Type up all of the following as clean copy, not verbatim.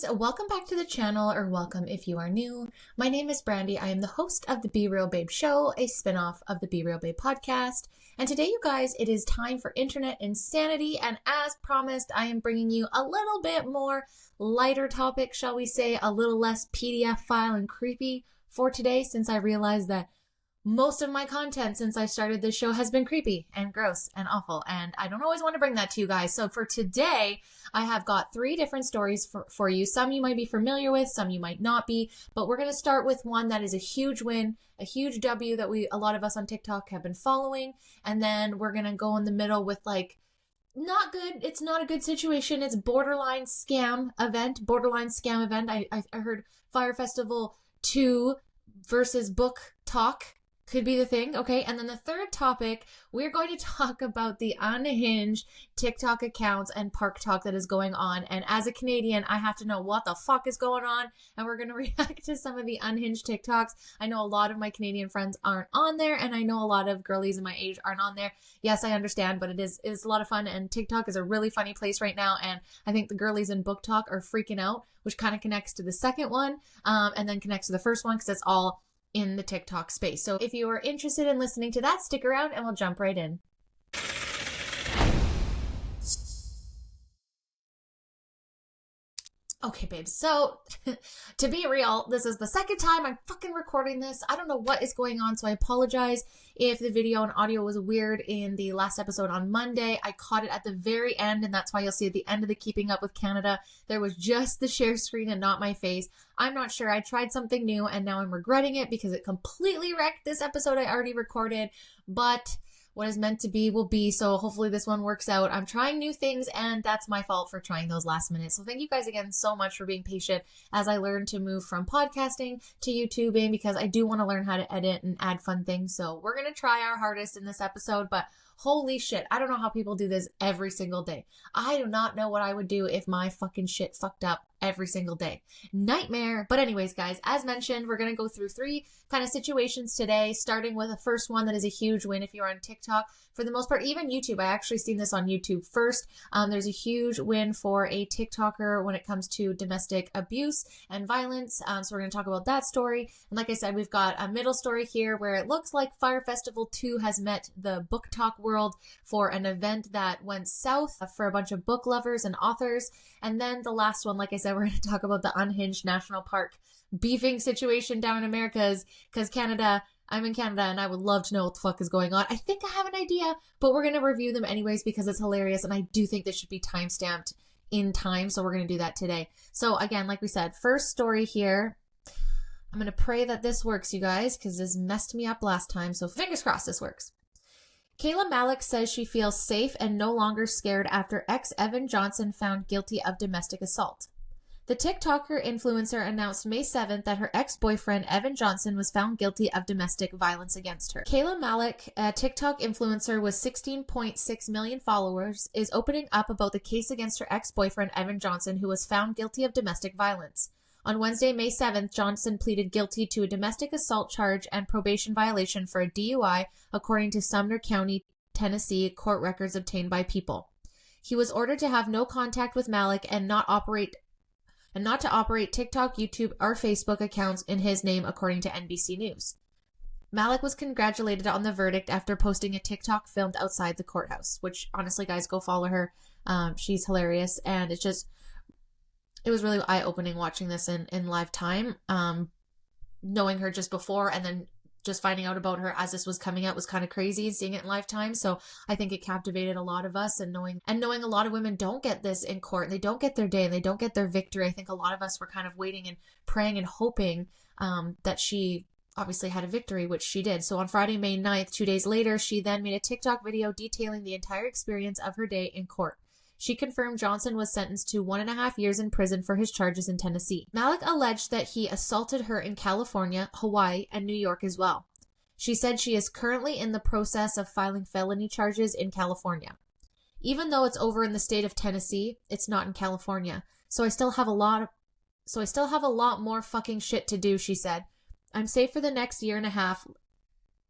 babes, welcome back to the channel, or welcome if you are new. My name is Brandy. I am the host of the Be Real Babe Show, a spinoff of the Be Real Babe podcast. And today, you guys, it is time for internet insanity. And as promised, I am bringing you a little bit more lighter topic, shall we say, a little less PDF file and creepy for today, since I realized that most of my content since I started this show has been creepy and gross and awful, and I don't always want to bring that to you guys. So for today, I have got 3 different stories for you. Some you might be familiar with, some you might not be, but we're going to start with one that is a huge win, a huge W that a lot of us on TikTok have been following, and then we're going to go in the middle with like, not good, it's not a good situation, it's borderline scam event. I heard Fyre Festival 2 versus BookTok could be the thing, okay? And then the third topic, we're going to talk about the unhinged TikTok accounts and ParkTok that is going on. And as a Canadian, I have to know what the fuck is going on. And we're going to react to some of the unhinged TikToks. I know a lot of my Canadian friends aren't on there, and I know a lot of girlies in my age aren't on there. Yes, I understand, but it's a lot of fun, and TikTok is a really funny place right now. And I think the girlies in BookTok are freaking out, which kind of connects to the second one, and then connects to the first one, because it's all in the TikTok space. So if you are interested in listening to that, stick around and we'll jump right in. Okay, babes, so to be real, this is the second time I'm fucking recording this. I don't know what is going on, so I apologize if the video and audio was weird in the last episode on Monday. I caught it at the very end, and that's why you'll see at the end of the Keeping Up with Canada, there was just the share screen and not my face. I'm not sure. I tried something new, and now I'm regretting it because it completely wrecked this episode I already recorded, but what is meant to be will be, so hopefully this one works out. I'm trying new things, and that's my fault for trying those last minute. So thank you guys again so much for being patient as I learn to move from podcasting to YouTubing, because I do want to learn how to edit and add fun things. So we're going to try our hardest in this episode, but holy shit, I don't know how people do this every single day. I do not know what I would do if my fucking shit fucked up every single day. Nightmare. But anyways, guys, as mentioned, we're going to go through 3 kind of situations today, starting with the first one that is a huge win if you're on TikTok. For the most part, even YouTube, I actually seen this on YouTube first. There's a huge win for a TikToker when it comes to domestic abuse and violence. So we're going to talk about that story. And like I said, we've got a middle story here where it looks like Fyre Festival 2 has met the BookTok world for an event that went south for a bunch of book lovers and authors. And then the last one, like I said, we're going to talk about the unhinged national park beefing situation down in Americas, because I'm in Canada, and I would love to know what the fuck is going on. I think I have an idea, but we're going to review them anyways because it's hilarious, and I do think this should be time-stamped in time, so we're going to do that today. So again, like we said, first story here. I'm going to pray that this works, you guys, because this messed me up last time, so fingers crossed this works. Kayla Malec says she feels safe and no longer scared after ex Evan Johnson found guilty of domestic assault. The TikToker influencer announced May 7th that her ex-boyfriend Evan Johnson was found guilty of domestic violence against her. Kayla Malec, a TikTok influencer with 16.6 million followers, is opening up about the case against her ex-boyfriend Evan Johnson, who was found guilty of domestic violence. On Wednesday, May 7th, Johnson pleaded guilty to a domestic assault charge and probation violation for a DUI, according to Sumner County, Tennessee court records obtained by People. He was ordered to have no contact with Malec and not to operate TikTok, YouTube, or Facebook accounts in his name, according to NBC News. Malec was congratulated on the verdict after posting a TikTok filmed outside the courthouse, which honestly, guys, go follow her. She's hilarious, and it was really eye-opening watching this in live time. Knowing her just before and then just finding out about her as this was coming out was kind of crazy, seeing it in live time. So I think it captivated a lot of us, and knowing a lot of women don't get this in court, and they don't get their day, and they don't get their victory. I think a lot of us were kind of waiting and praying and hoping that she obviously had a victory, which she did. So on Friday, May 9th, 2 days later, she then made a TikTok video detailing the entire experience of her day in court. She confirmed Johnson was sentenced to 1.5 years in prison for his charges in Tennessee. Malec alleged that he assaulted her in California, Hawaii, and New York as well. She said she is currently in the process of filing felony charges in California. Even though it's over in the state of Tennessee, it's not in California. So I still have a lot more fucking shit to do, she said. I'm safe for the next 1.5 years.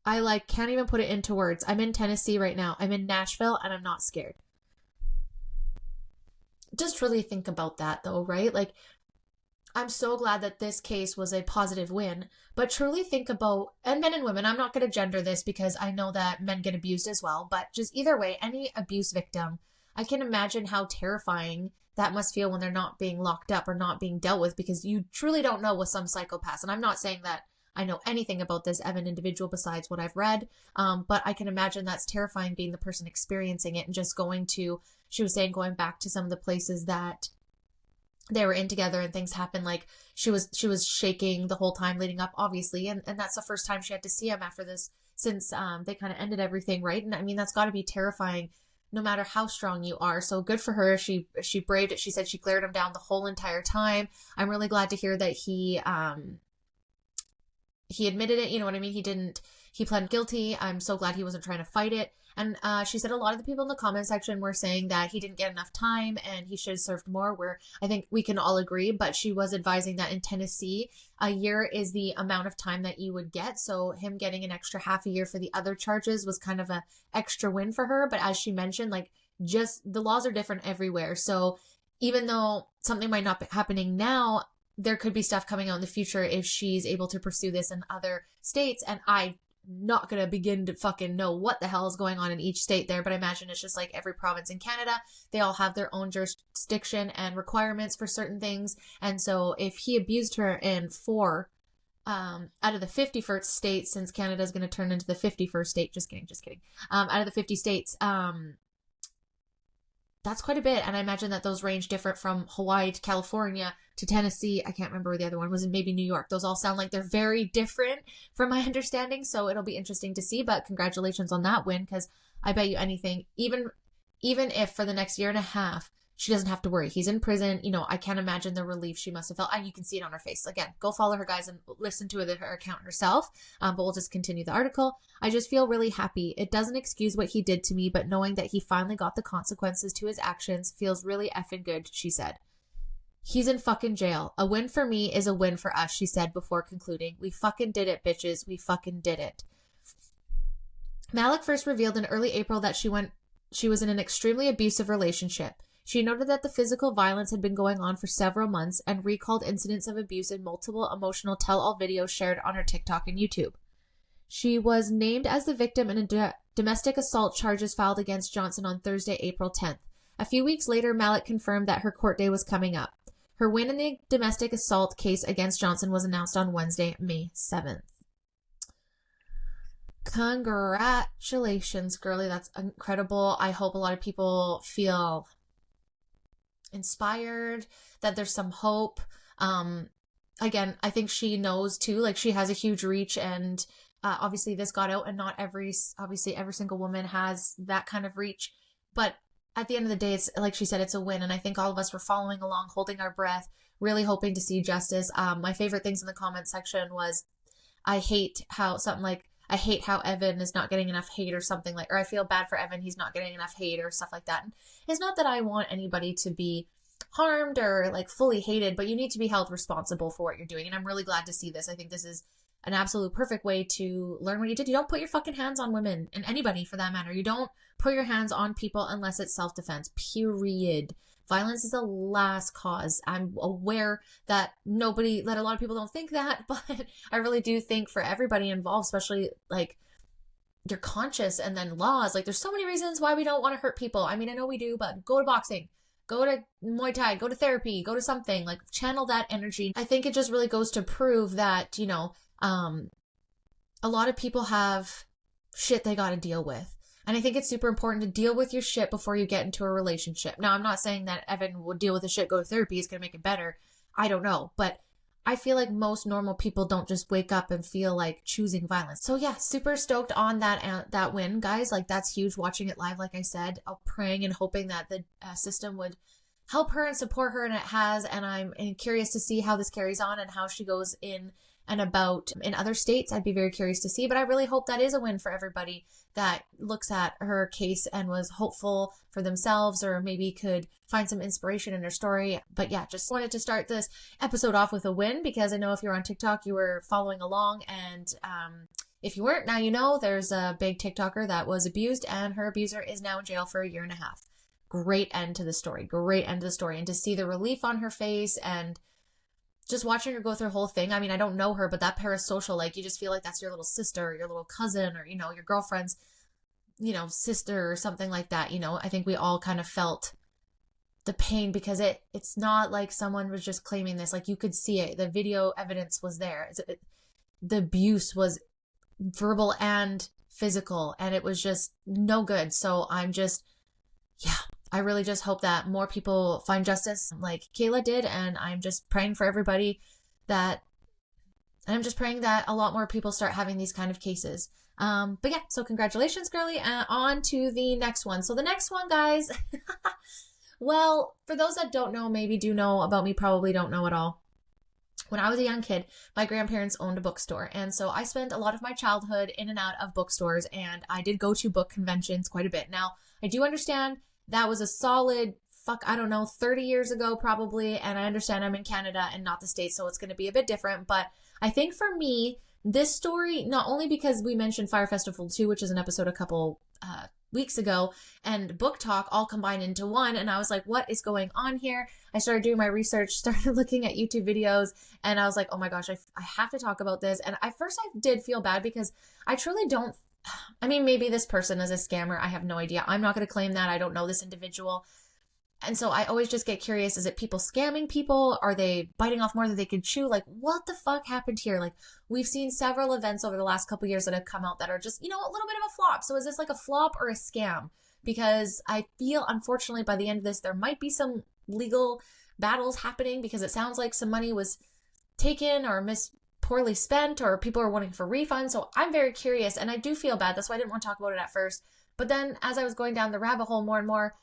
I can't even put it into words. I'm in Tennessee right now. I'm in Nashville, and I'm not scared. Just really think about that though, right? Like, I'm so glad that this case was a positive win, but truly think about, and men and women, I'm not going to gender this because I know that men get abused as well, but just either way, any abuse victim, I can imagine how terrifying that must feel when they're not being locked up or not being dealt with, because you truly don't know with some psychopaths. And I'm not saying that I know anything about this Evan individual besides what I've read, but I can imagine that's terrifying being the person experiencing it and just going to, she was saying, going back to some of the places that they were in together and things happened. Like she was shaking the whole time leading up, obviously. And that's the first time she had to see him after this, since they kind of ended everything. Right. And I mean, that's gotta be terrifying no matter how strong you are. So good for her. She braved it. She said she glared him down the whole entire time. I'm really glad to hear that he admitted it. You know what I mean? He pled guilty. I'm so glad he wasn't trying to fight it. And she said a lot of the people in the comment section were saying that he didn't get enough time and he should have served more, where I think we can all agree. But she was advising that in Tennessee, a year is the amount of time that you would get. So him getting an extra half a year for the other charges was kind of a extra win for her. But as she mentioned, like, just the laws are different everywhere. So even though something might not be happening now, there could be stuff coming out in the future if she's able to pursue this in other states. And I'm not going to begin to fucking know what the hell is going on in each state there, but I imagine it's just like every province in Canada. They all have their own jurisdiction and requirements for certain things. And so if he abused her in 4 out of the 51st states, since Canada is going to turn into the 51st state, just kidding. Out of the 50 states, that's quite a bit. And I imagine that those range different from Hawaii to California to Tennessee. I can't remember where the other one was, and maybe New York. Those all sound like they're very different from my understanding. So it'll be interesting to see, but congratulations on that win. Cause I bet you anything, even if for the next year and a half, she doesn't have to worry. He's in prison. You know, I can't imagine the relief she must have felt. And you can see it on her face. Again, go follow her, guys, and listen to her account herself. But we'll just continue the article. I just feel really happy. It doesn't excuse what he did to me, but knowing that he finally got the consequences to his actions feels really effing good, she said. He's in fucking jail. A win for me is a win for us, she said before concluding. We fucking did it, bitches. We fucking did it. Malec first revealed in early April that she was in an extremely abusive relationship. She noted that the physical violence had been going on for several months and recalled incidents of abuse in multiple emotional tell-all videos shared on her TikTok and YouTube. She was named as the victim in a domestic assault charges filed against Johnson on Thursday, April 10th. A few weeks later, Malec confirmed that her court day was coming up. Her win in the domestic assault case against Johnson was announced on Wednesday, May 7th. Congratulations, girly. That's incredible. I hope a lot of people feel inspired, that there's some hope. Again, I think she knows too, like, she has a huge reach, and obviously this got out, and not every single woman has that kind of reach. But at the end of the day, it's like she said, it's a win. And I think all of us were following along, holding our breath, really hoping to see justice. My favorite things in the comment section was, I hate how Evan is not getting enough hate, or something like, or I feel bad for Evan, he's not getting enough hate, or stuff like that. And it's not that I want anybody to be harmed or like fully hated, but you need to be held responsible for what you're doing. And I'm really glad to see this. I think this is an absolute perfect way to learn what you did. You don't put your fucking hands on women, and anybody for that matter. You don't put your hands on people unless it's self-defense, period. Violence is the last cause. I'm aware that a lot of people don't think that, but I really do think for everybody involved, especially like your conscience and then laws, like there's so many reasons why we don't want to hurt people. I mean, I know we do, but go to boxing, go to Muay Thai, go to therapy, go to something, like channel that energy. I think it just really goes to prove that, you know, a lot of people have shit they got to deal with. And I think it's super important to deal with your shit before you get into a relationship. Now, I'm not saying that Evan will deal with the shit, go to therapy, is going to make it better. I don't know. But I feel like most normal people don't just wake up and feel like choosing violence. So yeah, super stoked on that win, guys. Like, that's huge. Watching it live, like I said, praying and hoping that the system would help her and support her, and it has. And I'm curious to see how this carries on and how she goes in and about in other states. I'd be very curious to see, but I really hope that is a win for everybody that looks at her case and was hopeful for themselves, or maybe could find some inspiration in her story. But yeah, just wanted to start this episode off with a win, because I know if you're on TikTok, you were following along, and if you weren't, now you know. There's a big TikToker that was abused, and her abuser is now in jail for 1.5 years. Great end to the story. And to see the relief on her face, and just watching her go through the whole thing. I mean, I don't know her, but that parasocial, like, you just feel like that's your little sister, or your little cousin, or, your girlfriend's, sister or something like that. I think we all kind of felt the pain, because it's not like someone was just claiming this. Like, you could see it. The video evidence was there. The abuse was verbal and physical, and it was just no good. So I really just hope that more people find justice like Kayla did, and I'm just praying for everybody and I'm just praying that a lot more people start having these kind of cases. But yeah, so congratulations, girly. On to the next one. So the next one, guys, well, for those that don't know, maybe do know about me, probably don't know at all. When I was a young kid, my grandparents owned a bookstore. And so I spent a lot of my childhood in and out of bookstores, and I did go to book conventions quite a bit. Now, I do understand that was a solid, 30 years ago probably. And I understand I'm in Canada and not the States, so it's going to be a bit different. But I think for me, this story, not only because we mentioned Fyre Festival 2, which is an episode a couple weeks ago, and BookTok all combined into one, and I was like, what is going on here? I started doing my research, started looking at YouTube videos, and I was like, oh my gosh, I have to talk about this. And at first I did feel bad, because I truly don't, maybe this person is a scammer. I have no idea. I'm not going to claim that. I don't know this individual. And so I always just get curious, is it people scamming people? Are they biting off more than they can chew? Like, what the fuck happened here? Like, we've seen several events over the last couple of years that have come out that are just, a little bit of a flop. So is this like a flop or a scam? Because I feel, unfortunately, by the end of this, there might be some legal battles happening, because it sounds like some money was taken or poorly spent, or people are wanting for refunds. So I'm very curious, and I do feel bad. That's why I didn't want to talk about it at first. But then as I was going down the rabbit hole more and more,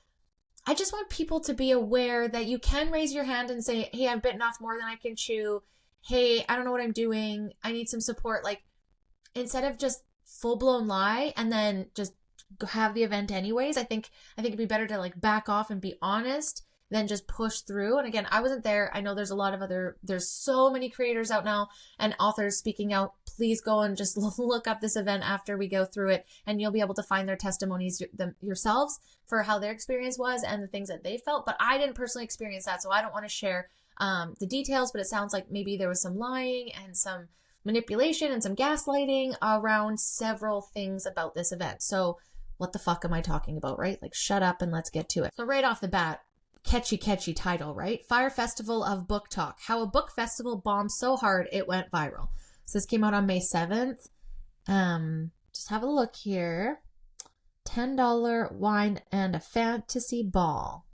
I just want people to be aware that you can raise your hand and say, hey, I've bitten off more than I can chew. Hey, I don't know what I'm doing. I need some support. Like, instead of just full blown lie and then just have the event anyways, I think it'd be better to like back off and be honest than just push through. And again, I wasn't there. I know there's so many creators out now and authors speaking out. Please go and just look up this event after we go through it, and you'll be able to find their testimonies yourselves for how their experience was and the things that they felt. But I didn't personally experience that, so I don't want to share the details, but it sounds like maybe there was some lying and some manipulation and some gaslighting around several things about this event. So what the fuck am I talking about, right? Like, shut up and let's get to it. So right off the bat, catchy title, right? Fyre Festival of Booktok. How a book festival bombed so hard it went viral. So this came out on May 7th. Just have a look here. $10 wine and a fantasy ball.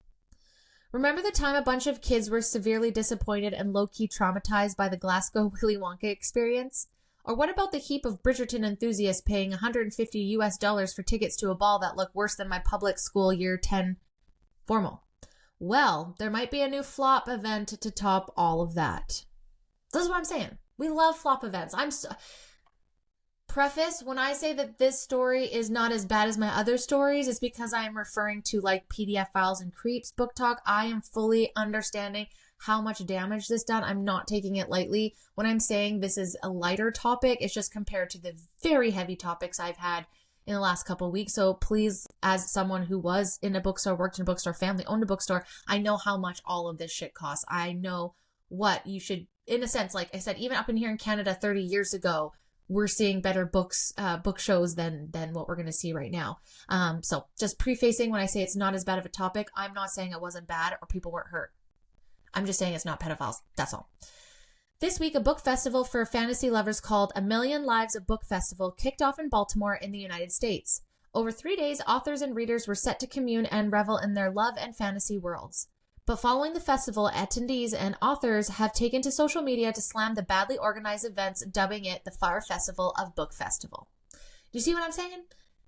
Remember the time a bunch of kids were severely disappointed and low-key traumatized by the Glasgow Willy Wonka experience? Or what about the heap of Bridgerton enthusiasts paying $150 for tickets to a ball that looked worse than my public school year 10 formal? Well, there might be a new flop event to top all of that. This is what I'm saying. We love flop events. Preface, when I say that this story is not as bad as my other stories, it's because I am referring to like PDF files and creeps BookTok. I am fully understanding how much damage this done. I'm not taking it lightly. When I'm saying this is a lighter topic, it's just compared to the very heavy topics I've had in the last couple of weeks. So please, as someone who was in a bookstore, worked in a bookstore, family owned a bookstore, I know how much all of this shit costs. I know what you should, in a sense, like I said, even up in here in Canada 30 years ago, we're seeing better book shows than what we're going to see right now. So just prefacing, when I say it's not as bad of a topic, I'm not saying it wasn't bad or people weren't hurt. I'm just saying it's not pedophiles. That's all. This week, a book festival for fantasy lovers called A Million Lives of Book Festival kicked off in Baltimore in the United States. Over 3 days, authors and readers were set to commune and revel in their love and fantasy worlds. But following the festival, attendees and authors have taken to social media to slam the badly organized events, dubbing it the Fyre Festival of Book Festival. Do you see what I'm saying?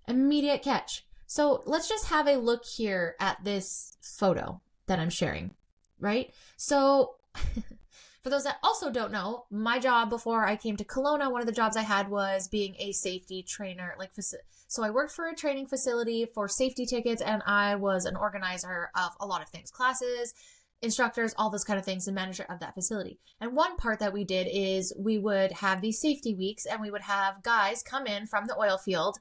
Immediate catch. So let's just have a look here at this photo that I'm sharing, right? So for those that also don't know, my job before I came to Kelowna, one of the jobs I had was being a safety trainer. So I worked for a training facility for safety tickets, and I was an organizer of a lot of things, classes, instructors, all those kind of things, the manager of that facility. And one part that we did is we would have these safety weeks, and we would have guys come in from the oil field.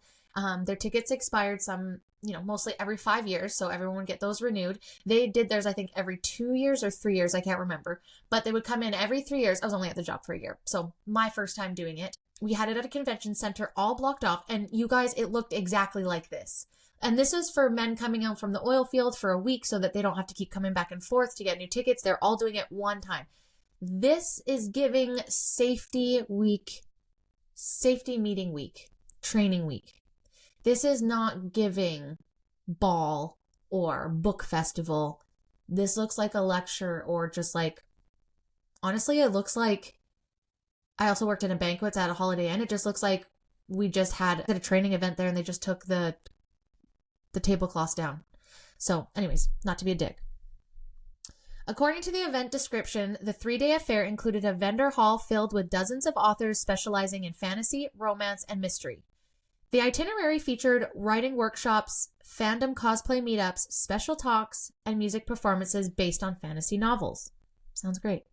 Their tickets expired. Some mostly every 5 years. So everyone would get those renewed. They did theirs, I think, every 2 years or 3 years. I can't remember. But they would come in every 3 years. I was only at the job for a year. So my first time doing it. We had it at a convention center, all blocked off. And you guys, it looked exactly like this. And this is for men coming out from the oil field for a week so that they don't have to keep coming back and forth to get new tickets. They're all doing it one time. This is giving safety meeting week, training week. This is not giving ball or book festival. This looks like a lecture or just like, honestly, it looks like, I also worked in a banquets at a Holiday Inn. It just looks like we just had a training event there and they just took the tablecloths down. So anyways, not to be a dick. According to the event description, the 3-day affair included a vendor hall filled with dozens of authors specializing in fantasy, romance, and mystery. The itinerary featured writing workshops, fandom cosplay meetups, special talks, and music performances based on fantasy novels. Sounds great.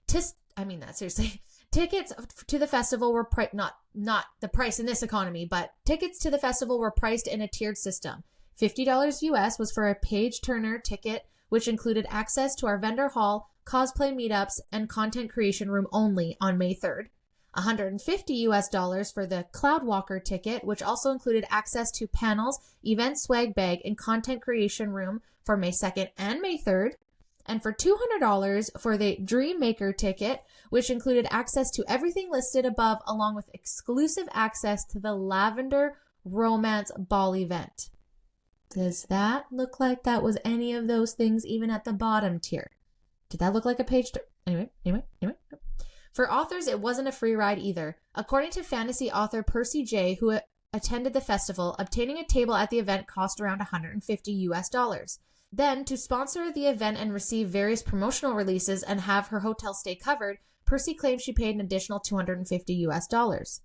Seriously. Tickets to the festival were not the price in this economy, but tickets to the festival were priced in a tiered system. $50 US was for a page-turner ticket, which included access to our vendor hall, cosplay meetups, and content creation room only on May 3rd. $150 US for the Cloudwalker ticket, which also included access to panels, event swag bag, and content creation room for May 2nd and May 3rd. And for $200 for the Dreammaker ticket, which included access to everything listed above, along with exclusive access to the Lavender Romance Ball event. Does that look like that was any of those things even at the bottom tier? Did that look like a page? Anyway. For authors, it wasn't a free ride either. According to fantasy author Percy J., who attended the festival, obtaining a table at the event cost around $150 US. Then, to sponsor the event and receive various promotional releases and have her hotel stay covered, Percy claimed she paid an additional $250 US.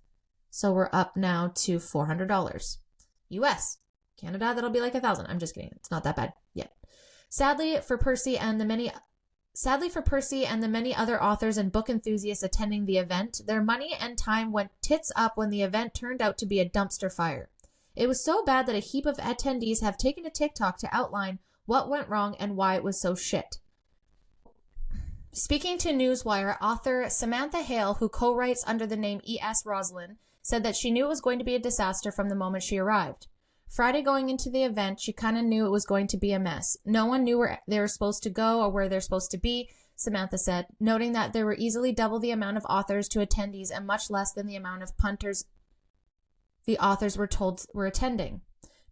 So we're up now to $400 US. Canada, that'll be like $1,000. I'm just kidding. It's not that bad yet. Sadly for Percy and the many other authors and book enthusiasts attending the event, their money and time went tits up when the event turned out to be a dumpster fire. It was so bad that a heap of attendees have taken to TikTok to outline what went wrong and why it was so shit. Speaking to Newswire, author Samantha Hale, who co-writes under the name E.S. Roslyn, said that she knew it was going to be a disaster from the moment she arrived. Friday going into the event, she kind of knew it was going to be a mess. No one knew where they were supposed to go or where they're supposed to be, Samantha said, noting that there were easily double the amount of authors to attendees and much less than the amount of punters the authors were told were attending.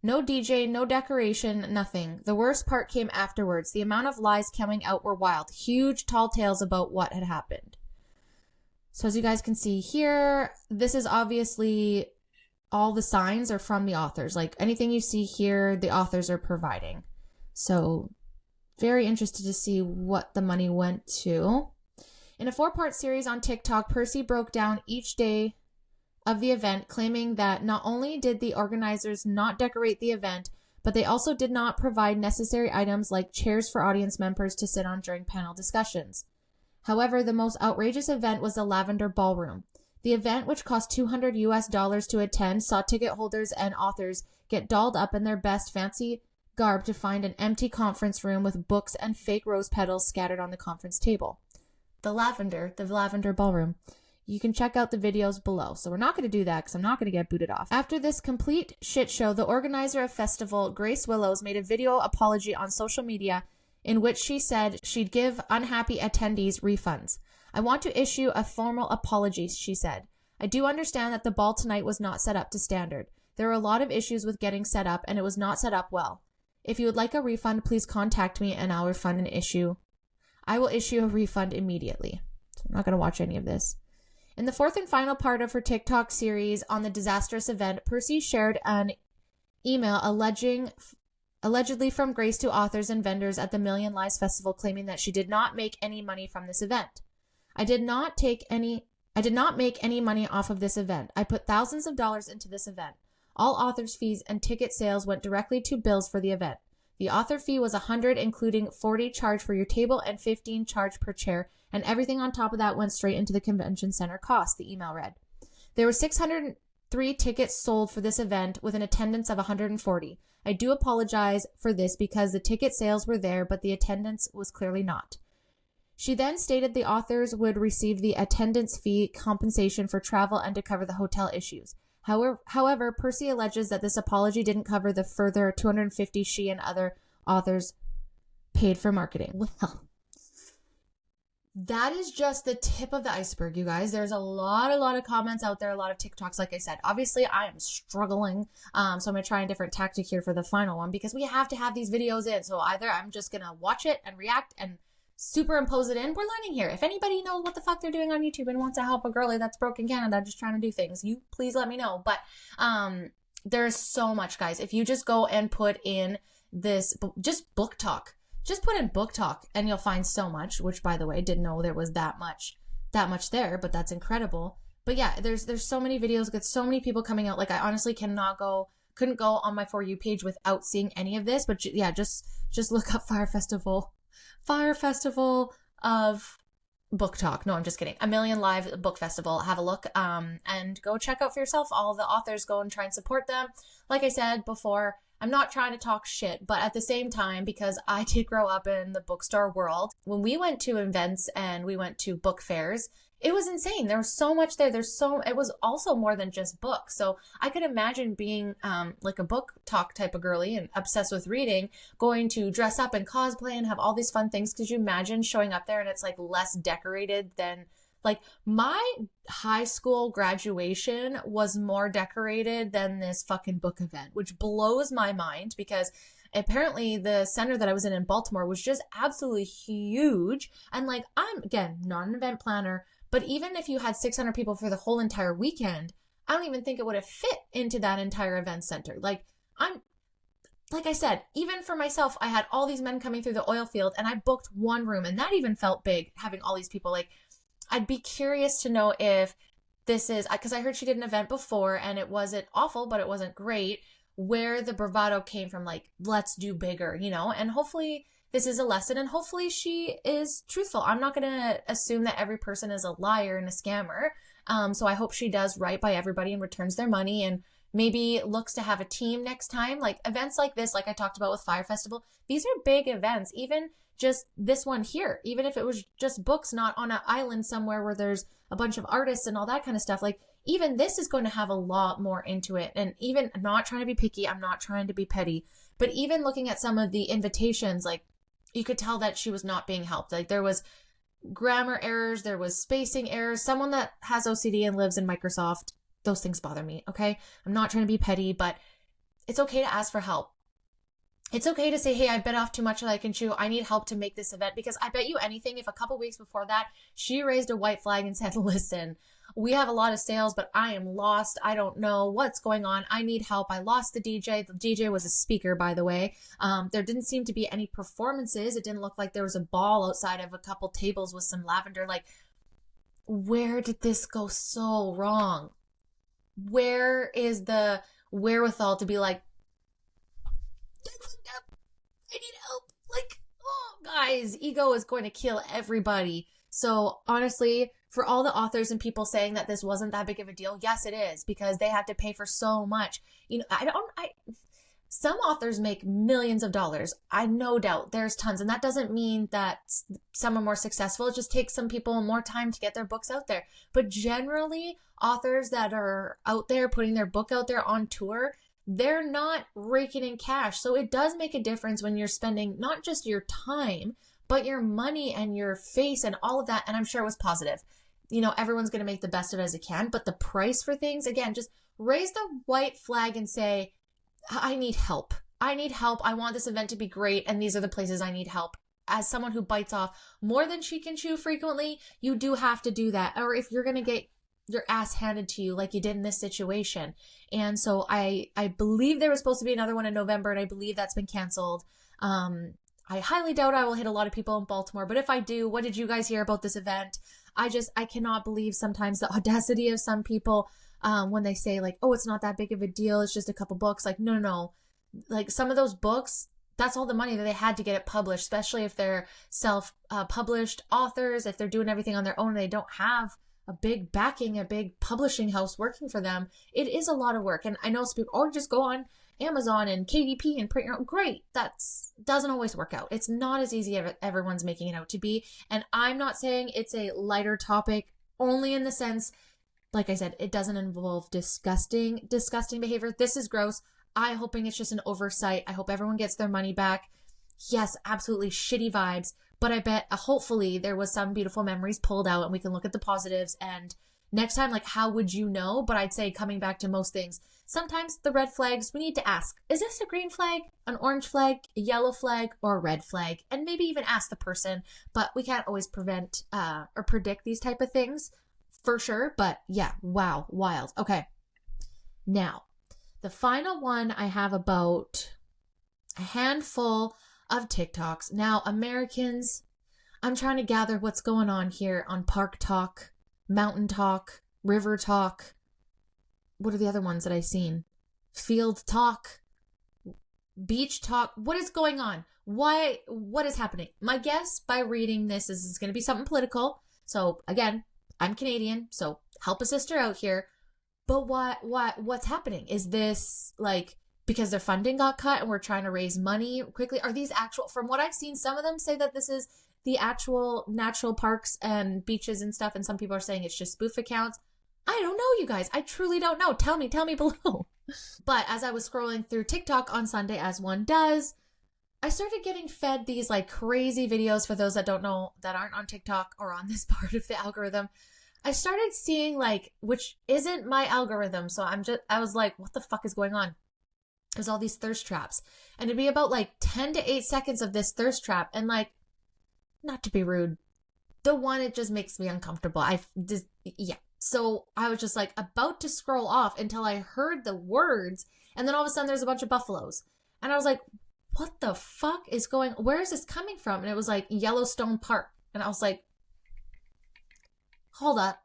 No DJ, no decoration, nothing. The worst part came afterwards. The amount of lies coming out were wild. Huge, tall tales about what had happened. So as you guys can see here, this is obviously all the signs are from the authors. Like anything you see here, the authors are providing. So very interested to see what the money went to. In a 4-part series on TikTok, Percy broke down each day of the event, claiming that not only did the organizers not decorate the event, but they also did not provide necessary items like chairs for audience members to sit on during panel discussions. However, the most outrageous event was the Lavender Ballroom. The event, which cost $200 US to attend, saw ticket holders and authors get dolled up in their best fancy garb to find an empty conference room with books and fake rose petals scattered on the conference table. The Lavender Ballroom. You can check out the videos below. So we're not going to do that because I'm not going to get booted off. After this complete shit show, the organizer of festival, Grace Willows, made a video apology on social media in which she said she'd give unhappy attendees refunds. I want to issue a formal apology, she said. I do understand that the ball tonight was not set up to standard. There are a lot of issues with getting set up and it was not set up well. If you would like a refund, please contact me and I'll refund an issue. I will issue a refund immediately. So I'm not going to watch any of this. In the 4th and final part of her TikTok series on the disastrous event, Percy shared an email allegedly from Grace to authors and vendors at the Million Lies Festival, claiming that she did not make any money from this event. I did not make any money off of this event. I put thousands of dollars into this event. All authors' fees and ticket sales went directly to bills for the event. The author fee was $100, including $40 charge for your table and $15 charge per chair, and everything on top of that went straight into the convention center cost, the email read. There were 3 tickets sold for this event with an attendance of 140. I do apologize for this because the ticket sales were there, but the attendance was clearly not. She then stated the authors would receive the attendance fee compensation for travel and to cover the hotel issues. However, Percy alleges that this apology didn't cover the further $250 she and other authors paid for marketing. Well, that is just the tip of the iceberg, you guys. There's a lot of comments out there, a lot of TikToks, like I said. Obviously, I am struggling, so I'm going to try a different tactic here for the final one because we have to have these videos in. So either I'm just going to watch it and react and superimpose it in. We're learning here. If anybody knows what the fuck they're doing on YouTube and wants to help a girly that's broke in Canada just trying to do things, you please let me know. But there's so much, guys. If you just go and put in this, just BookTok. Just put in BookTok and you'll find so much, which by the way, didn't know there was that much there, but that's incredible. But yeah, there's so many videos, got so many people coming out. Like I honestly couldn't go on my For You page without seeing any of this. But yeah, just look up Fyre Festival of Booktok. No, I'm just kidding. A Million Live Book Festival. Have a look and go check out for yourself. All the authors, go and try and support them. Like I said before, I'm not trying to talk shit, but at the same time, because I did grow up in the bookstore world, when we went to events and we went to book fairs, it was insane. There was so much there. It was also more than just books. So I could imagine being like a BookTok type of girly and obsessed with reading, going to dress up and cosplay and have all these fun things. Could you imagine showing up there and it's like less decorated than, like, my high school graduation was more decorated than this fucking book event, which blows my mind because apparently the center that I was in Baltimore was just absolutely huge. And like, I'm, again, not an event planner, but even if you had 600 people for the whole entire weekend, I don't even think it would have fit into that entire event center. Like I said, even for myself, I had all these men coming through the oil field and I booked one room and that even felt big having all these people. Like, I'd be curious to know if this is, because I heard she did an event before and it wasn't awful, but it wasn't great, where the bravado came from, like, let's do bigger, you know? And hopefully this is a lesson and hopefully she is truthful. I'm not going to assume that every person is a liar and a scammer. So I hope she does right by everybody and returns their money and maybe looks to have a team next time. Like events like this, like I talked about with Fyre Festival, these are big events. Even just this one here, even if it was just books, not on an island somewhere where there's a bunch of artists and all that kind of stuff, like even this is going to have a lot more into it. And even, I'm not trying to be picky, I'm not trying to be petty, but even looking at some of the invitations, like you could tell that she was not being helped. Like there was grammar errors, there was spacing errors. Someone that has OCD and lives in Microsoft, those things bother me, okay? I'm not trying to be petty, but it's okay to ask for help. It's okay to say, hey, I bit off too much that I can chew. I need help to make this event. Because I bet you anything, if a couple weeks before that, she raised a white flag and said, listen, we have a lot of sales, but I am lost. I don't know what's going on. I need help. I lost the DJ. The DJ was a speaker, by the way. There didn't seem to be any performances. It didn't look like there was a ball outside of a couple tables with some lavender. Like, where did this go so wrong? Where is the wherewithal to be like, I need help. Like, oh, guys, ego is going to kill everybody. So honestly, for all the authors and people saying that this wasn't that big of a deal, yes, it is, because they have to pay for so much. You know, some authors make millions of dollars. I no doubt there's tons. And that doesn't mean that some are more successful. It just takes some people more time to get their books out there. But generally, authors that are out there putting their book out there on tour, they're not raking in cash. So it does make a difference when you're spending not just your time, but your money and your face and all of that. And I'm sure it was positive. You know, everyone's going to make the best of it as it can. But the price for things, again, just raise the white flag and say, I need help. I need help. I want this event to be great. And these are the places I need help. As someone who bites off more than she can chew frequently, you do have to do that. Or if you're going to get your ass handed to you like you did in this situation. And so I believe there was supposed to be another one in November, and I believe that's been canceled. I highly doubt I will hit a lot of people in Baltimore, but if I do, what did you guys hear about this event? I cannot believe sometimes the audacity of some people when they say like, oh, it's not that big of a deal, it's just a couple books. Like, no. Like some of those books, that's all the money that they had to get it published, especially if they're self-published authors, if they're doing everything on their own and they don't have a big backing, a big publishing house working for them, it is a lot of work. And I know some people, just go on Amazon and KDP and print your own. Great. Doesn't always work out. It's not as easy as everyone's making it out to be. And I'm not saying it's a lighter topic, only in the sense, like I said, it doesn't involve disgusting behavior. This is gross. I'm hoping it's just an oversight. I hope everyone gets their money back. Yes, absolutely shitty vibes, but I bet hopefully there was some beautiful memories pulled out and we can look at the positives. And next time, like, how would you know? But I'd say, coming back to most things, sometimes the red flags, we need to ask, is this a green flag, an orange flag, a yellow flag, or a red flag? And maybe even ask the person, but we can't always prevent or predict these type of things for sure. But yeah, wow, wild. Okay. Now, the final one I have about a handful of TikToks. Now, Americans, I'm trying to gather what's going on here on ParkTok, Mountain Talk, River Talk. What are the other ones that I've seen? Field Talk, Beach Talk. What is going on? What is happening? My guess by reading this is it's going to be something political. So again, I'm Canadian, so help a sister out here. But what's happening? Is this like because their funding got cut and we're trying to raise money quickly? Are these actual, from what I've seen, some of them say that this is the actual natural parks and beaches and stuff, and some people are saying it's just spoof accounts. I don't know, you guys. I truly don't know. Tell me below. But as I was scrolling through TikTok on Sunday, as one does, I started getting fed these like crazy videos. For those that don't know, that aren't on TikTok or on this part of the algorithm, I started seeing like, which isn't my algorithm. So I was like, what the fuck is going on? There's all these thirst traps, and it'd be about like 10 to 8 seconds of this thirst trap. And like, not to be rude, the one, it just makes me uncomfortable. Yeah. So I was just like about to scroll off until I heard the words. And then all of a sudden there's a bunch of buffaloes. And I was like, what the fuck is where is this coming from? And it was like Yellowstone Park. And I was like, hold up.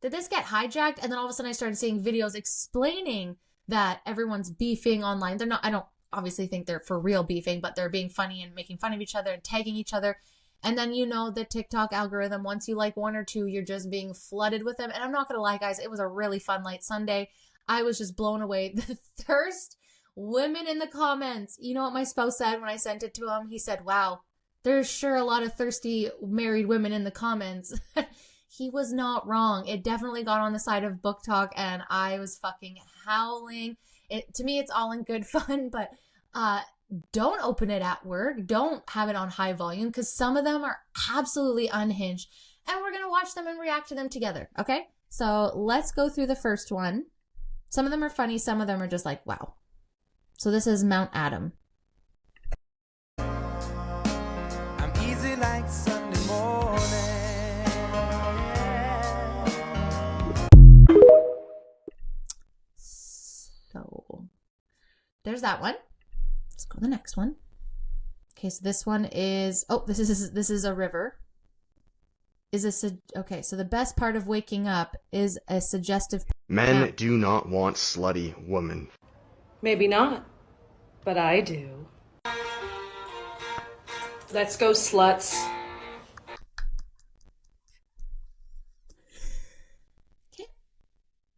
Did this get hijacked? And then all of a sudden I started seeing videos explaining that everyone's beefing online. I don't obviously think they're for real beefing, but they're being funny and making fun of each other and tagging each other. And then, the TikTok algorithm, once you like one or two, you're just being flooded with them. And I'm not going to lie, guys, it was a really fun light Sunday. I was just blown away. The thirst women in the comments. You know what my spouse said when I sent it to him? He said, wow, there's sure a lot of thirsty married women in the comments. He was not wrong. It definitely got on the side of BookTok, and I was fucking howling. To me, it's all in good fun, but don't open it at work. Don't have it on high volume, because some of them are absolutely unhinged, and we're going to watch them and react to them together, okay? So let's go through the first one. Some of them are funny. Some of them are just like, wow. So this is Mount Adam. I'm easy like Sunday morning. So there's that one. Let's go to the next one. Okay, so this one is, this is a river. Okay, so the best part of waking up is a suggestive. Men do not want slutty women. Maybe not, but I do. Let's go, sluts. Okay.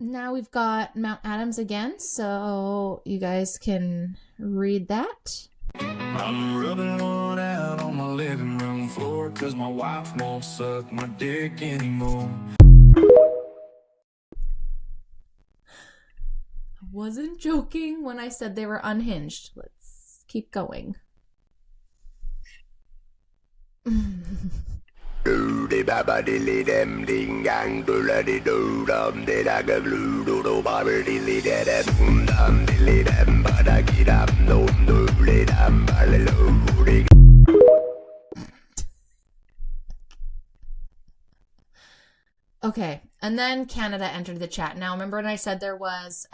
Now we've got Mount Adams again, so you guys can read that. I'm rubbing one out on my living room floor, 'cause my wife won't suck my dick anymore. I wasn't joking when I said they were unhinged. Let's keep going. Okay, and then Canada entered the chat. Now, remember when I said there was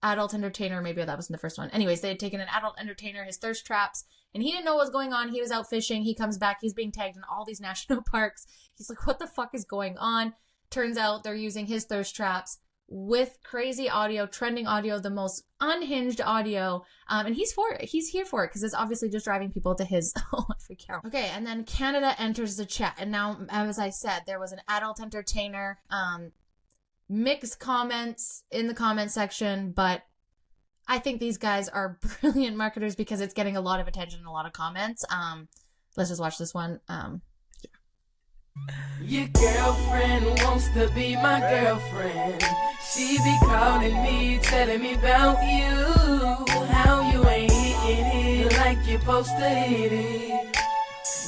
adult entertainer? Maybe that wasn't the first one. Anyways, they had taken an adult entertainer, his thirst traps, and he didn't know what was going on. He was out fishing. He comes back. He's being tagged in all these national parks. He's like, what the fuck is going on? Turns out they're using his thirst traps with crazy audio, trending audio, the most unhinged audio. And he's for it. He's here for it because it's obviously just driving people to his freak out. Okay, and then Canada enters the chat. And now, as I said, there was an adult entertainer. Mixed comments in the comment section, but I think these guys are brilliant marketers because it's getting a lot of attention and a lot of comments. Let's just watch this one. Your girlfriend wants to be my girlfriend. She be calling me, telling me about you. How you ain't hitting it like you're supposed to hit it.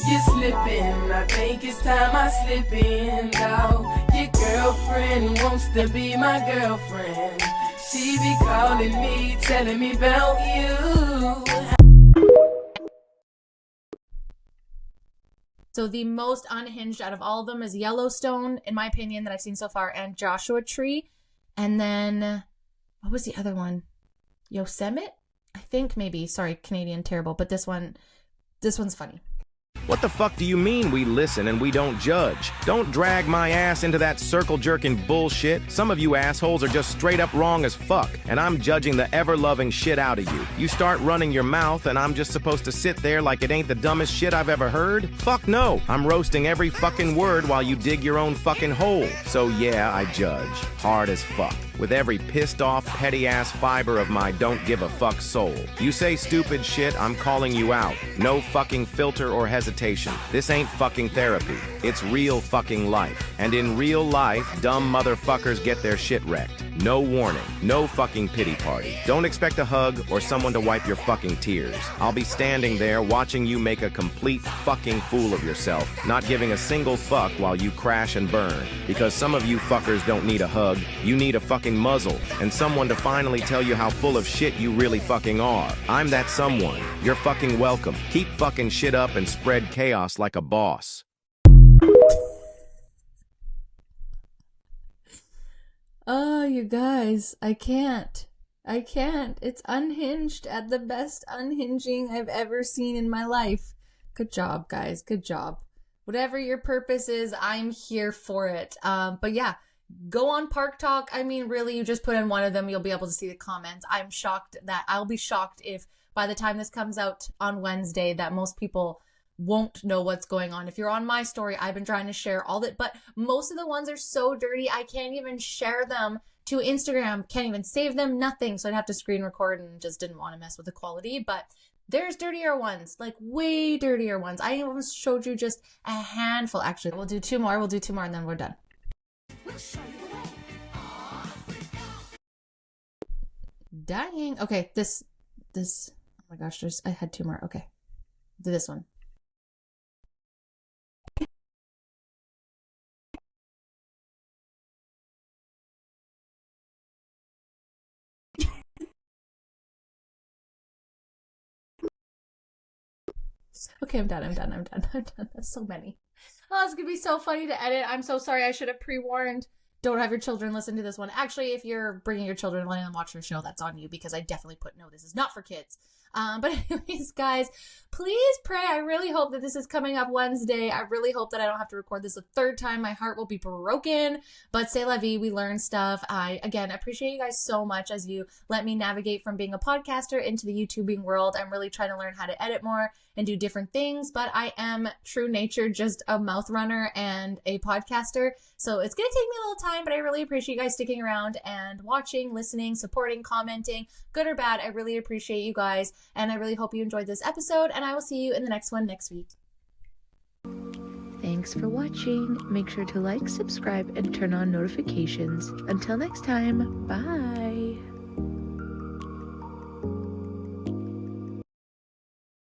You're slipping, I think it's time I slip in, dawg. Your girlfriend wants to be my girlfriend. She be calling me, telling me about you. So the most unhinged out of all of them is Yellowstone, in my opinion, that I've seen so far, and Joshua Tree. And then, what was the other one? Yosemite? I think maybe. Sorry, Canadian, terrible. But this one's funny. What the fuck do you mean we listen and we don't judge? Don't drag my ass into that circle-jerking bullshit. Some of you assholes are just straight up wrong as fuck, and I'm judging the ever-loving shit out of you. You start running your mouth and I'm just supposed to sit there like it ain't the dumbest shit I've ever heard? Fuck no. I'm roasting every fucking word while you dig your own fucking hole. So yeah, I judge. Hard as fuck. With every pissed-off, petty-ass fiber of my don't-give-a-fuck soul. You say stupid shit, I'm calling you out. No fucking filter or hesitation. This ain't fucking therapy. It's real fucking life. And in real life, dumb motherfuckers get their shit wrecked. No warning. No fucking pity party. Don't expect a hug or someone to wipe your fucking tears. I'll be standing there watching you make a complete fucking fool of yourself, not giving a single fuck while you crash and burn. Because some of you fuckers don't need a hug. You need a fucking muzzle and someone to finally tell you how full of shit you really fucking are. I'm that someone. You're fucking welcome. Keep fucking shit up and spread chaos like a boss. Oh, you guys, I can't. It's unhinged at the best unhinging I've ever seen in my life. Good job, guys. Good job. Whatever your purpose is, I'm here for it. But yeah, go on ParkTok. I mean, really, you just put in one of them, you'll be able to see the comments. I'll be shocked if by the time this comes out on Wednesday that most people won't know what's going on. If you're on my story, I've been trying to share all that, but most of the ones are so dirty, I can't even share them to Instagram, can't even save them, nothing. So I'd have to screen record and just didn't want to mess with the quality, but there's dirtier ones, like way dirtier ones. I almost showed you just a handful. Actually, we'll do two more and then we're done. Dying. Okay, this, oh my gosh, I had two more. Okay, do this one. Okay, I'm done. That's so many. Oh, it's gonna be so funny to edit. I'm so sorry. I should have pre-warned. Don't have your children listen to this one. Actually, if you're bringing your children and letting them watch your show, that's on you because I definitely put no, this is not for kids. But anyways, guys, please pray. I really hope that this is coming up Wednesday. I really hope that I don't have to record this a third time. My heart will be broken, but c'est la vie. We learn stuff. I, again, appreciate you guys so much as you let me navigate from being a podcaster into the YouTubing world. I'm really trying to learn how to edit more and do different things, but I am true nature, just a mouth runner and a podcaster. So it's going to take me a little time, but I really appreciate you guys sticking around and watching, listening, supporting, commenting, good or bad. I really appreciate you guys. And I really hope you enjoyed this episode, and I will see you in the next one next week. Thanks for watching. Make sure to like, subscribe, and turn on notifications. Until next time, bye.